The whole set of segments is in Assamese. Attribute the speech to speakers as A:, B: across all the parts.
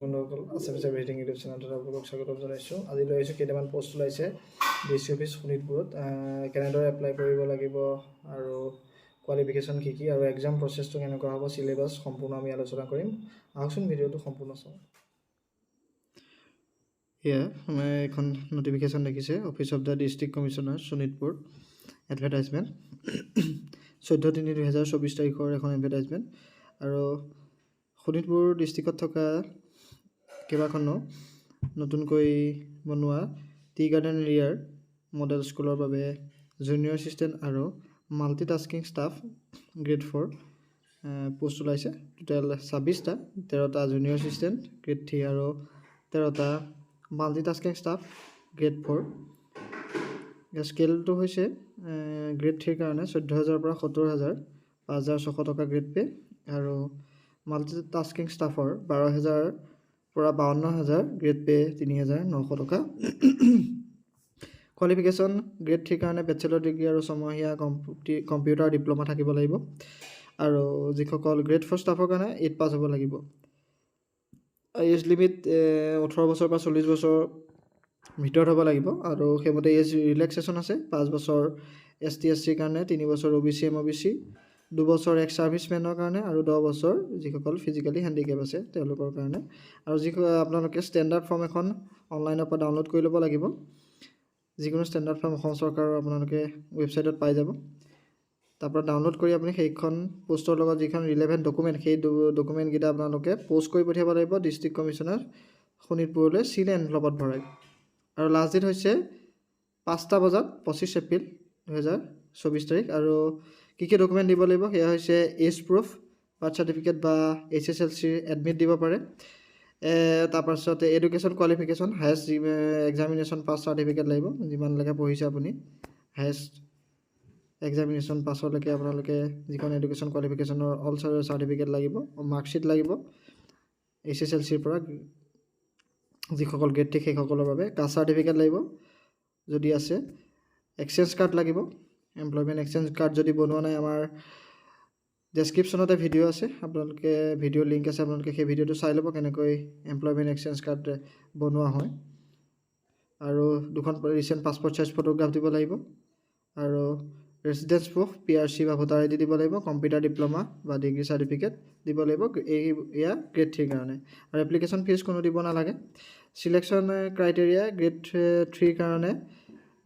A: বন্ধুসকল আছামিজ এভৰিথিং ইউটিউব চেনেলটোত আপোনালোকক স্বাগতম জনাইছোঁ। আজি লৈ আহিছোঁ কেইটামান পোষ্ট ওলাইছে ডিচি অফিচ শোণিতপুৰত কেনেদৰে এপ্লাই কৰিব লাগিব আৰু কোৱালিফিকেশ্যন কি কি আৰু এক্সাম প্ৰচেছটো কেনেকুৱা হ'ব, চিলেবাছ সম্পূৰ্ণ আমি আলোচনা কৰিম। আহকচোন ভিডিঅ'টো সম্পূৰ্ণ চাওঁ। এয়া এখন নটিফিকেশ্যন দেখিছে, office of the district commissioner Sonitpur, advertisement 14/3/2024 তাৰিখৰ এখন এডভাৰটাইজমেণ্ট। আৰু শোণিতপুৰ ডিষ্ট্ৰিক্টত থকা কেইবাখনো নতুনকৈ বনোৱা টি গাৰ্ডেন এৰিয়াৰ মডেল স্কুলৰ বাবে জুনিয়ৰ এছিষ্টেণ্ট আৰু মাল্টিটাস্কিং ষ্টাফ গ্ৰেড 4 পোষ্ট ওলাইছে। টোটেল 26টা, 13টা জুনিয়ৰ এছিষ্টেণ্ট গ্ৰেড 3 আৰু 13টা মাল্টিটাস্কিং ষ্টাফ গ্ৰেড 4। স্কেলটো হৈছে গ্ৰেড 3ৰ কাৰণে 14,000 পৰা 70,000, 5,600 টকা গ্ৰেড পে', আৰু মাল্টিটাস্কিং ষ্টাফৰ 12,000 পৰা 52,000, গ্ৰেড পে' 3,900 টকা। কোৱালিফিকেশ্যন গ্ৰেড 3ৰ কাৰণে বেচেলৰ ডিগ্ৰী আৰু ছমহীয়া কম্পিউটাৰ ডিপ্ল'মা থাকিব লাগিব। আৰু যিসকল গ্ৰেড 4 ষ্টাফৰ কাৰণে 8 পাছ হ'ব লাগিব। এজ লিমিট 18 বছৰ পৰা 40 বছৰ ভিতৰত হ'ব লাগিব। আৰু সেইমতে এজ ৰিলেক্সেশ্যন আছে, 5 বছৰ ST SCৰ কাৰণে, 3 বছৰ OBC MOBC, 2 বছৰ এক্স ছাৰ্ভিচমেনৰ কাৰণে, আৰু 10 বছৰ যিসকল ফিজিকেলি হেণ্ডিকেপ আছে তেওঁলোকৰ কাৰণে। আৰু আপোনালোকে ষ্টেণ্ডাৰ্ড ফৰ্ম এখন অনলাইনৰ পৰা ডাউনলোড কৰি ল'ব লাগিব। যিকোনো ষ্টেণ্ডাৰ্ড ফৰ্ম অসম চৰকাৰৰ আপোনালোকে ৱেবছাইটত পাই যাব। তাৰপৰা ডাউনলোড কৰি আপুনি সেইখন পোষ্টৰ লগত যিখন ৰিলেভেণ্ট ডকুমেণ্ট, সেই ডকুমেণ্টকেইটা আপোনালোকে প'ষ্ট কৰি পঠিয়াব লাগিব ডিষ্ট্ৰিক্ট কমিশ্যনাৰ শোণিতপুৰলৈ, চিল এনভেলপত ভৰাই। আৰু লাষ্ট ডেট হৈছে 5টা বজাত 25 এপ্ৰিল 2024 তাৰিখ। আৰু কি কি ডকুমেণ্ট দিব লাগিব সেয়া হৈছে এজ প্ৰুফ, বাৰ্থ চাৰ্টিফিকেট বা HSLCৰ এডমিট দিব পাৰে। তাৰপাছতে education qualification, highest examination pass certificate লাগিব, যিমানলৈকে পঢ়িছে আপুনি হায়েষ্ট এক্সামিনেশ্যন পাছলৈকে আপোনালোকে যিখন এডুকেশ্যন কোৱালিফিকেশ্যনৰ অল চাৰ্টিফিকেট লাগিব, মাৰ্কশ্বিট লাগিব HSLCৰ পৰা যিসকল গ্ৰেড 3 সেইসকলৰ বাবে, কাষ্ট চাৰ্টিফিকেট লাগিব যদি আছে, এক্সচেঞ্জ কাৰ্ড লাগিব, এমপ্লয়মেণ্ট এক্সচেঞ্জ কাৰ্ড যদি বনোৱা নাই আমাৰ ডেছক্ৰিপশ্যনতে ভিডিঅ' আছে, আপোনালোকে ভিডিঅ' লিংক আছে, আপোনালোকে সেই ভিডিঅ'টো চাই ল'ব কেনেকৈ এমপ্লয়মেণ্ট এক্সচেঞ্জ কাৰ্ড বনোৱা হয়। আৰু 2খন ৰিচেণ্ট পাছপৰ্ট চাইজ ফটোগ্ৰাফ দিব লাগিব। আৰু ৰেচিডেঞ্চ প্ৰুফ PRC বা ভোটাৰ ID দিব লাগিব, কম্পিউটাৰ ডিপ্ল'মা বা ডিগ্ৰী চাৰ্টিফিকেট দিব লাগিব, এয়া গ্ৰেড 3ৰ কাৰণে। আৰু এপ্লিকেশ্যন ফিজ কোনো দিব নালাগে। চিলেকশ্যন ক্ৰাইটেৰিয়া গ্ৰেড 3ৰ কাৰণে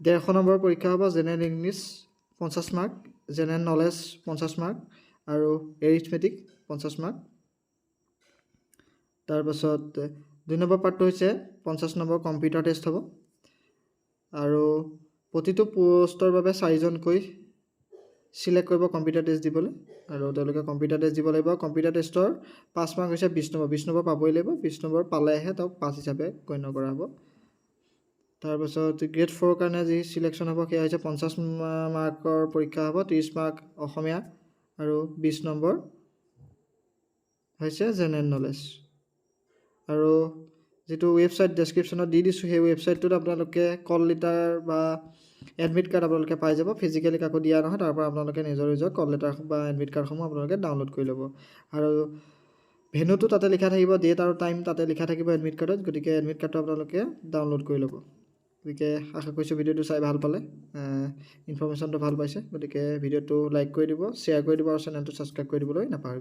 A: 150 নম্বৰ পৰীক্ষা হ'ব, general English 50 mark, general knowledge 50 mark, আৰু এৰিথমেটিক 50 মাৰ্ক। তাৰপাছত 2 নম্বৰ পাৰ্টটো হৈছে 50 নম্বৰ কম্পিউটাৰ টেষ্ট হ'ব। আৰু প্ৰতিটো পোষ্টৰ বাবে 4জনকৈ চিলেক্ট কৰিব কম্পিউটাৰ টেষ্ট দিবলৈ, আৰু তেওঁলোকে কম্পিউটাৰ টেষ্ট দিব লাগিব। কম্পিউটাৰ টেষ্টৰ 5 মাৰ্ক হৈছে 20 নম্বৰ, 20 নম্বৰ পাবই লাগিব, 20 নম্বৰ পালেহে তেওঁক পাছ হিচাপে গণ্য কৰা হ'ব। তাৰপাছত গ্ৰেড 4ৰ কাৰণে যি চিলেকশ্যন হ'ব সেয়া হৈছে 50 মাৰ্কৰ পৰীক্ষা হ'ব, 30 মাৰ্ক অসমীয়া, আৰু 20 নম্বৰ হৈছে জেনেৰেল নলেজ। আৰু যিটো ৱেবছাইট ডেছক্ৰিপশ্যনত দি দিছোঁ সেই ৱেবছাইটটোত আপোনালোকে কল লেটাৰ বা এডমিট কাৰ্ড আপোনালোকে পাই যাব, ফিজিকেলি কাকো দিয়া নহয়। তাৰ পৰা আপোনালোকে নিজৰ কল লেটাৰ বা এডমিট কাৰ্ডসমূহ আপোনালোকে ডাউনলোড কৰি ল'ব। আৰু ভেন্যুটো তাতে লিখা থাকিব, ডেট আৰু টাইম তাতে লিখা থাকিব এডমিট কাৰ্ডত, গতিকে এডমিট কাৰ্ডটো আপোনালোকে ডাউনলোড কৰি ল'ব। গতিকে আশা কৰিছোঁ ভিডিঅ'টো চাই ভাল পালে, ইনফৰ্মেশ্যনটো ভাল পাইছে। গতিকে ভিডিঅ'টো লাইক কৰি দিব, শ্বেয়াৰ কৰি দিব, আৰু চেনেলটো ছাবস্ক্ৰাইব কৰি দিবলৈ নাপাহৰিব।